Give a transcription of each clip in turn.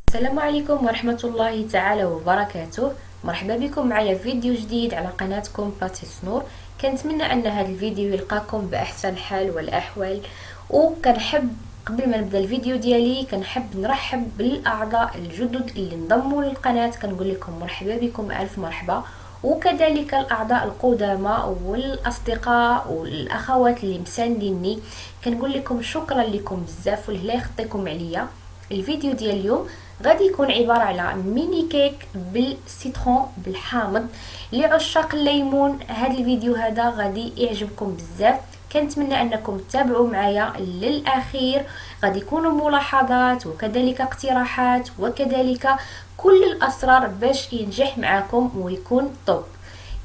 السلام عليكم ورحمة الله تعالى وبركاته. مرحبا بكم معايا في فيديو جديد على قناتكم باتيس نور. كنتمنى ان هذا الفيديو يلقاكم باحسن حال والاحوال، وكنحب قبل ما نبدا الفيديو ديالي كنحب نرحب بالاعضاء الجدد اللي انضموا للقناه. كنقول لكم مرحبا بكم، الف مرحبا، وكذلك الاعضاء القدامى والاصدقاء والاخوات اللي مسانديني كنقول لكم شكرا لكم بزاف والله يخطيكم عليا. الفيديو ديال اليوم غادي يكون عبارة على ميني كيك بالسيترون بالحامض. لعشاق الليمون هذا الفيديو هذا غادي يعجبكم بزاف. كنتمنى انكم تتابعوا معايا للاخير، غادي يكونوا ملاحظات وكذلك اقتراحات وكذلك كل الاسرار باش ينجح معكم ويكون طوب.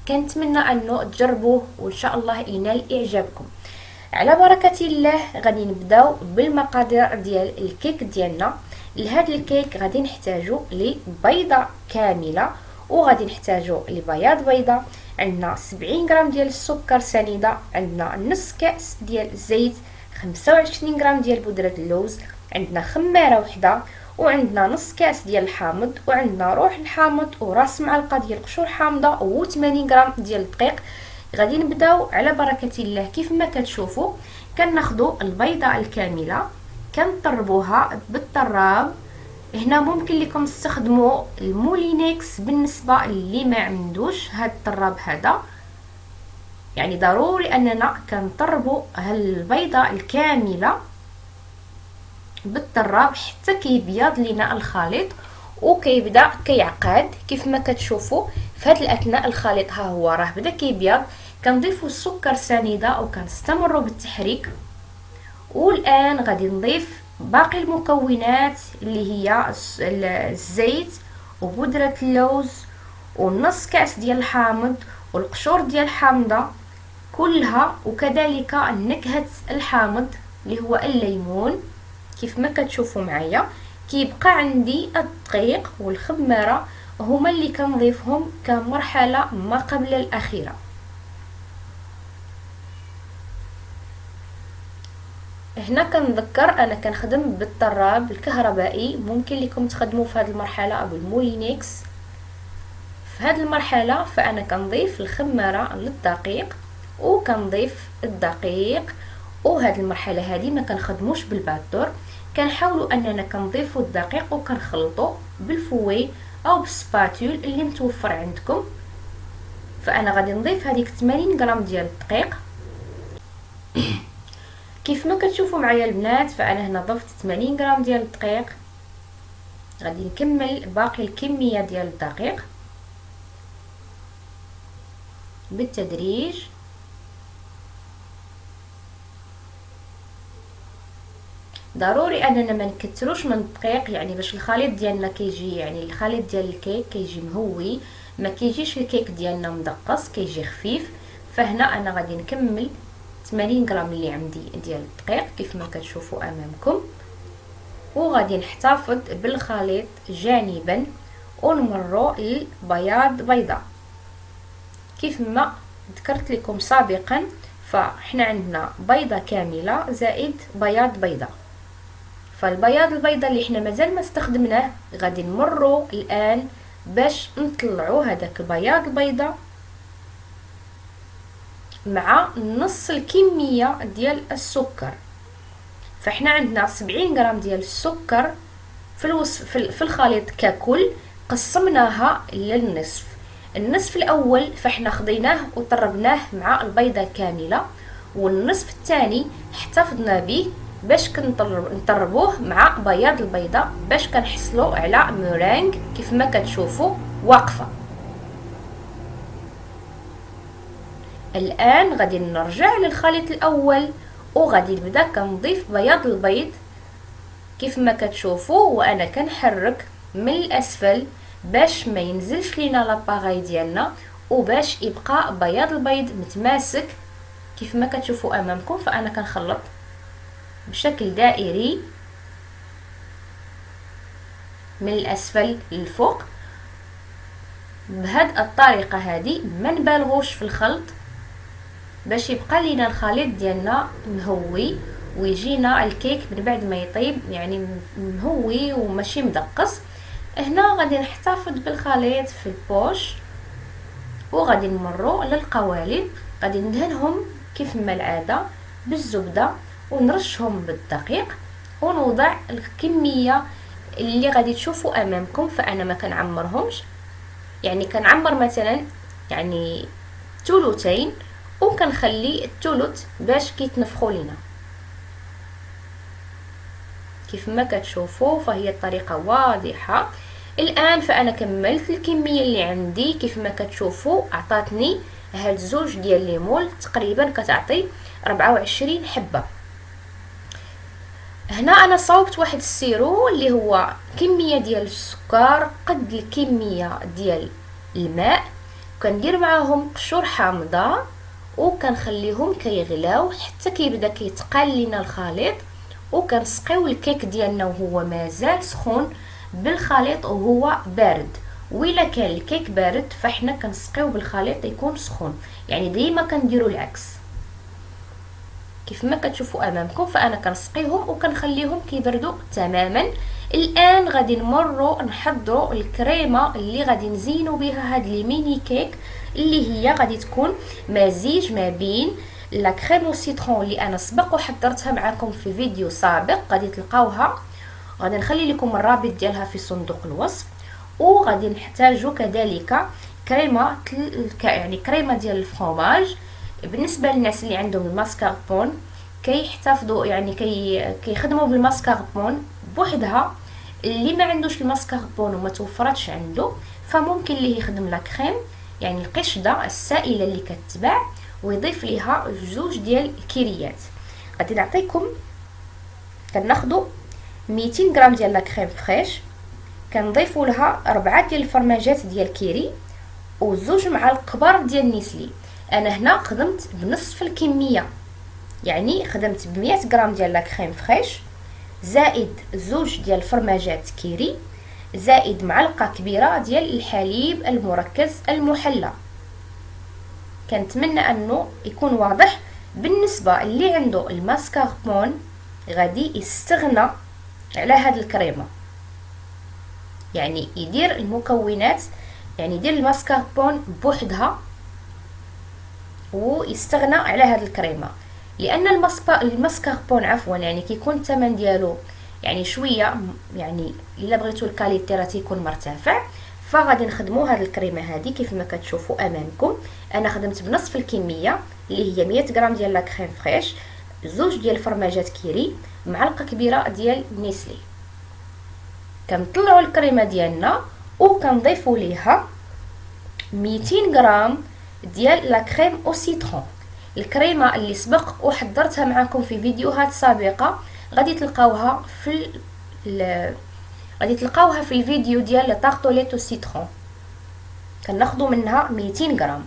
كنتمنى انه تجربوه وان شاء الله ينال اعجابكم. على بركة الله غادي نبداو بالمقادير ديال الكيك ديالنا. لهذا الكيك غادي نحتاجو لبيضة كاملة، وغادي نحتاجو لبياض بيضة، عندنا 70 غرام ديال السكر سنيدة، عندنا نص كأس ديال الزيت، 25 غرام ديال بودرة اللوز، عندنا خمارة وحدة، وعندنا نص كاس ديال الحامض، وعندنا روح الحامض وراس معلقة ديال قشور حامضة، و80 غرام ديال الدقيق. غادي نبداو على بركة الله. كيف ما كتشوفوا كناخذوا البيضة الكاملة كنطربوها بالطراب. هنا ممكن لكم تستخدموا المولينكس بالنسبة اللي ما عندوش هاد الطراب هذا، يعني ضروري اننا كنطربوا البيضة الكاملة بالطراب حتى كيبيض لنا الخليط وكيبدا كيعقد. كيف ما كتشوفوا في هذه الاثناء الخليط ها هو راه بدا كيبيض. كنضيفوا السكر سنيده وكنستمروا بالتحريك. والان غادي نضيف باقي المكونات اللي هي الزيت وبودره اللوز ونص كاس ديال الحامض والقشور ديال الحامضه كلها، وكذلك نكهه الحامض اللي هو الليمون. كيف ما كتشوفوا معايا كيبقى عندي الدقيق والخماره هما اللي كنضيفهم كمرحله ما قبل الاخيره. هنا كنذكر انا كنخدم بالطراب الكهربائي، ممكن لكم تخدموا في هذه المرحله بالمولينكس. في هذه المرحله فانا كنضيف الخماره للدقيق وكنضيف الدقيق. وهذه المرحله هذه ما كنخدموش بالباتور، كنحاولوا اننا كنضيفوا الدقيق وكنخلطوا بالفوي او بالسباتول اللي متوفر عندكم. فانا غادي نضيف هذيك 80 غرام ديال الدقيق. كيف ما كتشوفوا معايا البنات فانا هنا ضفت 80 غرام ديال الدقيق. غادي نكمل باقي الكميه ديال الدقيق بالتدريج. ضروري اننا ما نكثروش من الدقيق، يعني باش الخليط ديالنا كيجي، يعني الخليط ديال الكيك كيجي مهوي، ما كيجيش الكيك ديالنا مدقص، كيجي خفيف. فهنا انا غادي نكمل 80 غرام اللي عندي ديال الدقيق كيف ما كتشوفوا امامكم، وغادي نحتفظ بالخليط جانبا ونمروا للبياض بيضه. كيف ما ذكرت لكم سابقا فاحنا عندنا بيضه كامله زائد بياض بيضه. فالبياض البيضه اللي احنا مازال ما استخدمناه غادي نمروا الان باش نطلعوا هذاك البياض البيضه مع نص الكميه ديال السكر. فاحنا عندنا 70 غرام ديال السكر في الخليط ككل، قسمناها للنصف. النصف الاول فاحنا خضيناه وطربناه مع البيضه كامله، والنصف الثاني احتفظنا به باش نطربوه مع بياض البيضه باش كنحصلوا على مورينغ كيف ما كتشوفوا واقفه. الان غادي نرجع للخليط الاول وغادي نبدا كنضيف بياض البيض كيف ما كتشوفوا، وانا كنحرك من الاسفل باش ما ينزلش لينا لاباغاي ديالنا وباش يبقى بياض البيض متماسك كيف ما كتشوفوا امامكم. فانا كنخلط بشكل دائري من الاسفل للفوق بهذه الطريقه هذه، ما نبالغوش في الخلط باش يبقى لينا الخليط ديالنا مهوي ويجينا الكيك من بعد ما يطيب يعني مهوي وماشي مدقص. هنا غادي نحتفظ بالخليط في البوش، وغادي نمروا للقوالب. غادي ندهنهم كيف ما العاده بالزبده ونرشهم بالدقيق، ونوضع الكميه اللي غادي تشوفوا امامكم. فانا ما كنعمرهمش، يعني كنعمر مثلا يعني ثلثين، وكنخلي الثلث باش كيتنفخوا لينا. كيف ما كتشوفوا فهي الطريقه واضحه. الان فانا كملت الكميه اللي عندي. كيف ما كتشوفوا عطاتني هاد زوج ديال ليمول، تقريبا كتعطي 24 حبه. هنا انا صوبت واحد السيرو اللي هو كميه ديال السكر قد الكميه ديال الماء، كندير معاهم قشور حامضه، وكنخليهم كيغلاو حتى كيبدا كيتقال لينا الخليط، وكنسقيو الكيك ديالنا وهو مازال سخون بالخليط وهو بارد. وإلا كان الكيك بارد فاحنا كنسقيو بالخليط يكون سخون، يعني ديما كنديروا العكس. كيف ما كتشوفوا امامكم فانا كنسقيهم وكنخليهم كيبردوا تماما. الان غادي نمروا نحضروا الكريمه اللي غادي نزينوا بها هاد لي ميني كيك، اللي هي غادي تكون مزيج ما بين لا كريم والسيترون اللي انا سبق وحضرتها معكم في فيديو سابق، غادي تلقاوها. غادي نخلي لكم الرابط ديالها في صندوق الوصف. وغادي نحتاجوا كذلك كريمه يعني كريمه ديال الفرomاج. بالنسبه للناس اللي عندهم الماسكاربون كيحتفظوا يعني كيخدموا بالماسكاربون بوحدها. اللي ما عندوش الماسكاربون وما توفرتش عنده فممكن ليه يخدم لا كريم، يعني القشده السائله اللي كتباع، ويضيف ليها جوج ديال الكيريات. غادي نعطيكم، كناخذوا 200 غرام ديال لا كريم فريش، كنضيفوا لها 4 ديال الفرماجات ديال كيري، وزوج معالق كبار ديال نيسلي. انا هنا خدمت بنصف الكميه، يعني خدمت ب 100 غرام ديال لا كريم فريش، زائد زوج ديال الفرماجات كيري، زائد معلقه كبيره ديال الحليب المركز المحلى. كنتمنى انه يكون واضح. بالنسبه اللي عنده الماسكاربون غادي يستغنى على هاد الكريمه، يعني يدير المكونات، يعني يدير الماسكاربون بوحدها ويستغنى على هاد الكريمه. لان الماسكاربون عفوا يعني كيكون الثمن ديالو يعني شويه، يعني الا بغيتو الكاليتي راه تيكون مرتفع. فغادي نخدموا هاد الكريمه هادي كيف ما كتشوفوا امامكم. انا خدمت بنصف الكميه اللي هي 100 غرام ديال لا كريم فريش، زوج ديال فرماجات كيري، معلقه كبيره ديال نيسلي. كنطلعوا الكريمه ديالنا وكنضيفوا ليها 200 غرام ديال لا كريم او سيترون. الكريمه اللي سبق وحضرتها معكم في فيديوهات سابقه غادي تلقاوها غادي تلقاوها في الفيديو ديال طارطوليت او سيترون. كناخذوا منها 200 غرام.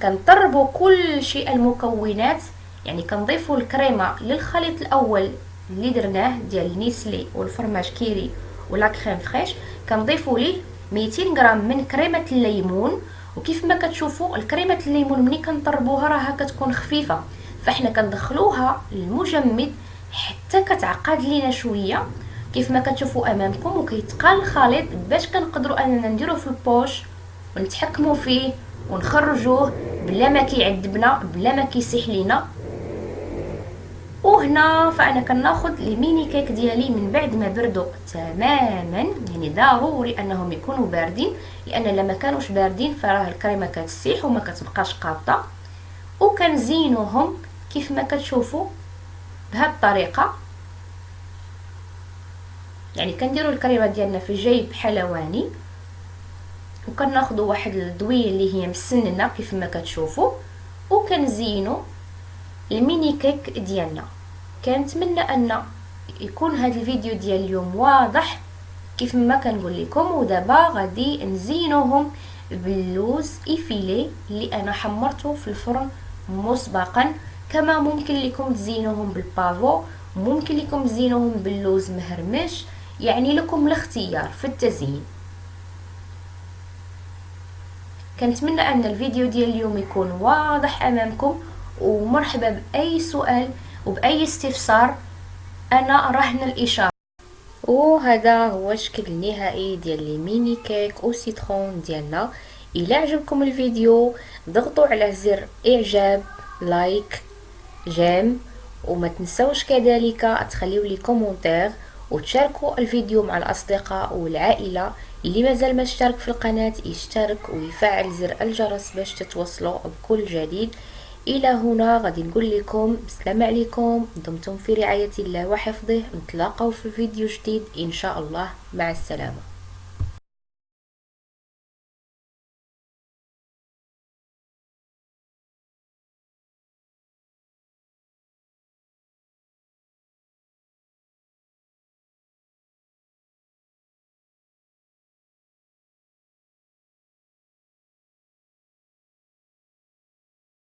كنضربوا كل شيء المكونات، يعني كنضيفوا الكريمه للخليط الاول اللي درناه ديال نيسلي والفرماج كيري ولا كريم فريش، كنضيفوا ليه 200 غرام من كريمه الليمون. وكيف ما كتشوفوا الكريمه الليمون ملي كنطربوها راها كتكون خفيفه، فاحنا كندخلوها للمجمد حتى كتعقد لينا شويه كيف ما كتشوفوا امامكم، وكيتقال الخليط باش كنقدروا اننا نديروه في البوش ونتحكموا فيه ونخرجوه بلا ما كيعذبنا بلا ما كيسيح لينا. وهنا فانا كناخذ لي ميني كيك ديالي من بعد ما بردوا تماما، يعني ضروري انهم يكونوا باردين، لان لما كانوش باردين فراه الكريمه كتسيح وما كتبقاش قابطه. وكنزينوهم كيف ما كتشوفوا بهذه الطريقه، يعني كنديروا الكريمه ديالنا في جيب حلواني، وكناخذوا واحد الضويه اللي هي مسننه كيف ما كتشوفوا، وكنزينوا الميني كيك ديالنا. كنتمنى ان يكون هذا الفيديو ديال اليوم واضح كيف ما كنقول لكم. ودابا غادي نزينوهم باللوز ايفيلي اللي انا حمرته في الفرن مسبقا. كما ممكن لكم تزينوهم بالبافو، ممكن لكم تزينوهم باللوز مهرمش، يعني لكم الاختيار في التزيين. كنتمنى ان الفيديو ديال اليوم يكون واضح امامكم، ومرحبا باي سؤال وباي استفسار، انا رهن الاشاره. وهذا هو الشكل النهائي ديال لي ميني كيك او سيترون ديالنا. الى عجبكم الفيديو ضغطوا على زر اعجاب، لايك، جيم، وما تنسوش كذلك تخليوا لي كومونتير وتشاركوا الفيديو مع الاصدقاء والعائله. اللي مازال ما اشترك في القناه يشترك ويفعل زر الجرس باش تتوصلوا بكل جديد. الى هنا غادي نقول لكم السلام عليكم، دمتم في رعايه الله وحفظه، نتلاقاو في فيديو جديد ان شاء الله، مع السلامه.